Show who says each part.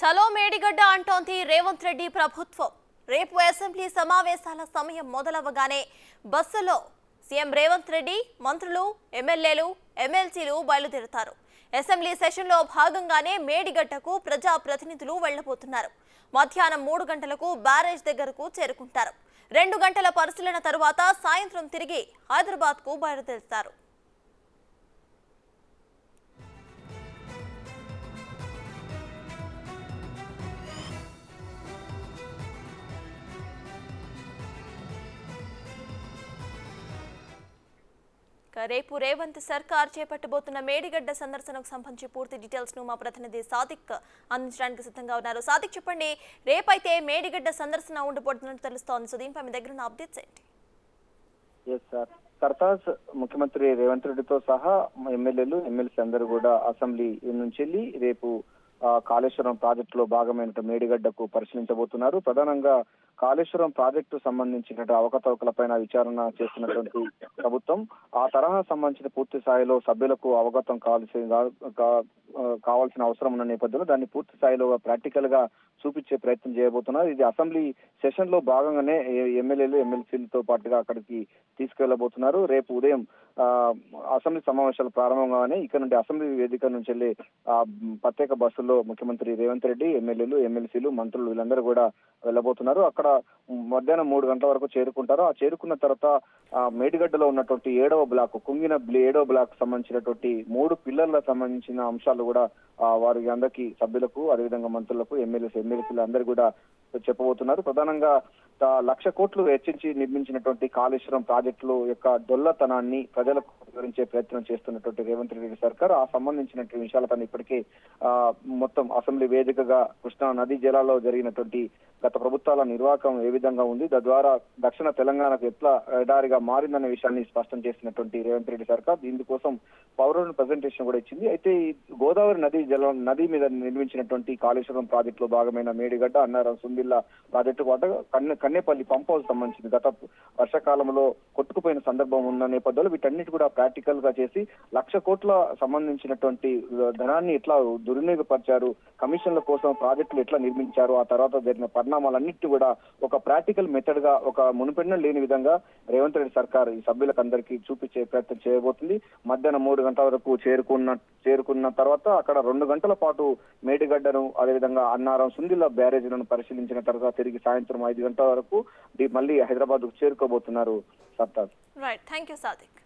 Speaker 1: చలో మేడిగడ్డ అంటోంది రేవంత్ రెడ్డి ప్రభుత్వం. రేపు అసెంబ్లీ సమావేశాల సమయం మొదలవగానే బస్సులో సీఎం రేవంత్ రెడ్డి, మంత్రులు, ఎమ్మెల్యేలు, ఎమ్మెల్సీలు బయలుదేరుతారు. అసెంబ్లీ సెషన్లో భాగంగానే మేడిగడ్డకు ప్రజా ప్రతినిధులు వెళ్లబోతున్నారు. మధ్యాహ్నం 3 గంటలకు బ్యారేజ్ దగ్గరకు చేరుకుంటారు. 2 గంటల పరిశీలన తరువాత సాయంత్రం తిరిగి హైదరాబాద్కు బయలుదేరుతారు. రేపు రేవంత్ సర్కార్ చేపట్టబోతున్న మేడిగడ్డ సందర్శనకు సంబంధించి పూర్తి డీటెయిల్స్ ను మా ప్రతినిధి సాదిక్ అందించడానికి సిద్ధంగా ఉన్నారు. సాదిక్, చెప్పండి, రేపైతే మేడిగడ్డ సందర్శన ఉండబోతున్నట్టు తెలుస్తోంది. సో దీనిపై మీ దగ్గర ఉన్న అప్డేట్స్ ఏంటి?
Speaker 2: సర్తాజ్ ముఖ్యమంత్రి రేవంత్ రెడ్డితో సహా ఎమ్మెల్యేలు, ఎమ్మెల్సీ అందరూ కూడా అసెంబ్లీ నుంచి వెళ్ళి రేపు కాళేశ్వరం ప్రాజెక్టులో భాగమైన మేడిగడ్డకు పరిశీలించబోతున్నారు. ప్రధానంగా కాళేశ్వరం ప్రాజెక్టు సంబంధించిన అవకతవకలపైన విచారణ చేస్తున్నటువంటి ప్రభుత్వం ఆ తరహా సంబంధించిన పూర్తి స్థాయిలో సభ్యులకు అవగతం కావాల్సిన అవసరం ఉన్న నేపథ్యంలో దాన్ని పూర్తి స్థాయిలో ప్రాక్టికల్ గా చూపించే ప్రయత్నం చేయబోతున్నారు. ఇది అసెంబ్లీ సెషన్ లో భాగంగానే ఎమ్మెల్యేలు, ఎమ్మెల్సీలతో పాటుగా అక్కడికి తీసుకెళ్లబోతున్నారు. రేపు ఉదయం అసెంబ్లీ సమావేశాలు ప్రారంభంగానే ఇక్కడ నుండి అసెంబ్లీ వేదిక నుంచి వెళ్లి ప్రత్యేక బస్సుల్లో ముఖ్యమంత్రి రేవంత్ రెడ్డి, ఎమ్మెల్యేలు, ఎమ్మెల్సీలు, మంత్రులు వీళ్ళందరూ కూడా వెళ్లబోతున్నారు. అక్కడ మధ్యాహ్నం 3 గంటల వరకు చేరుకుంటారు. ఆ చేరుకున్న తర్వాత మేడిగడ్డలో ఉన్నటువంటి 7వ బ్లాక్, కుంగిన 7వ బ్లాక్ సంబంధించినటువంటి 3 పిల్లర్లకు సంబంధించిన అంశాలు కూడా వారి అందరికీ సభ్యులకు, అదేవిధంగా మంత్రులకు, ఎమ్మెల్సీలు అందరూ కూడా చెప్పబోతున్నారు. ప్రధానంగా 1,00,000 కోట్లు వెచ్చించి నిర్మించినటువంటి కాళేశ్వరం ప్రాజెక్టుల యొక్క డొల్లతనాన్ని ప్రజలకు వివరించే ప్రయత్నం చేస్తున్నటువంటి రేవంత్ రెడ్డి సర్కార్ ఆ సంబంధించినటువంటి విషయాలపైన ఇప్పటికే మొత్తం అసెంబ్లీ వేదికగా కృష్ణా నదీ జలాల్లో జరిగినటువంటి గత ప్రభుత్వాల నిర్వాహకం ఏ విధంగా ఉంది, తద్వారా దక్షిణ తెలంగాణకు ఎట్లా ఎడారిగా మారిందనే విషయాన్ని స్పష్టం చేసినటువంటి రేవంత్ రెడ్డి సర్కార్ ఇందుకోసం పవర్ ప్రజెంటేషన్ కూడా ఇచ్చింది. అయితే ఈ గోదావరి నది మీద నిర్మించినటువంటి కాళేశ్వరం ప్రాజెక్టులో భాగమైన మేడిగడ్డ, అన్నారం, సుందిల్లా ప్రాజెక్టు పాటు కన్నేపల్లి పంప్ హౌస్ సంబంధించింది గత వర్షాకాలంలో కొట్టుకుపోయిన సందర్భం ఉన్న నేపథ్యంలో వీటన్నిటి కూడా ప్రాక్టికల్ గా చేసి 1,00,000 కోట్ల సంబంధించినటువంటి ధనాన్ని ఎట్లా దుర్వినియోగపరిచారు, కమిషన్ల కోసం ప్రాజెక్టులు ఎట్లా నిర్మించారు, ఆ తర్వాత జరిగిన పరిణామాలన్నింటినీ కూడా ఒక ప్రాక్టికల్ మెథడ్ గా ఒక మునుపెన్న లేని విధంగా రేవంత్ రెడ్డి సర్కార్ ఈ సభ్యులకు అందరికీ చూపించే ప్రయత్నం చేయబోతుంది. మధ్యాహ్నం 3 గంటల వరకు చేరుకున్న తర్వాత అక్కడ 2 గంటల పాటు మేడిగడ్డను, అదేవిధంగా అన్నారం, సుందిల్లా బ్యారేజీలను పరిశీలించిన తర్వాత తిరిగి సాయంత్రం 5 గంటల వరకు మళ్ళీ హైదరాబాద్ కు చేరుకోబోతున్నారు. Sartaj.
Speaker 1: Right, thank you Sadiq.